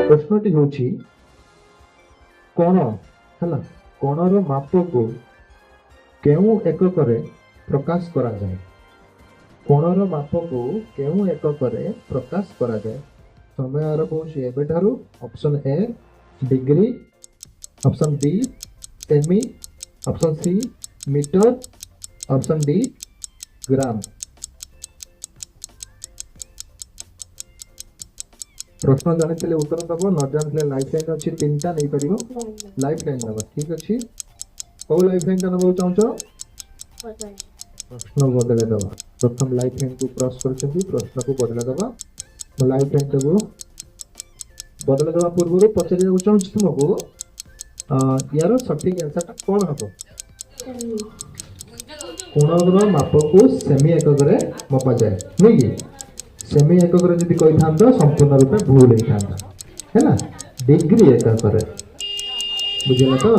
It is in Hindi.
प्रश्नटी होछि कोण हला कोणर माप को केउ एकक रे प्रकाश करा जाए। कोणर माप को केउ एकक रे प्रकाश करा जाए। समय आरंभ होछि एबेठारु। Option A degree, option B semi, option C metre, option D gram. प्रश्न जानी उत्तर दब न जानी लाइफ लाइन अच्छी तीन टा नहीं पार लाइफ लाइन दबा। ठीक अच्छे कौ लाइफ लाइन टा नबा चाहूच प्रश्न बदल दबा। प्रथम लाइफ लाइन को क्रॉस कर प्रश्न को बदल दबा। लाइफ लाइन को बदल दबा पूर्व पचार चाहूँ तुमको यार सठिक आंसर कौन हम। कोणर माप को सेमी एकक रे मपा जाए नहीं कि सेमी एकक रे जदि कहि थान तो संपूर्ण रूप भूल होई थान है ना। डिग्री एकक रे बुझिला तो।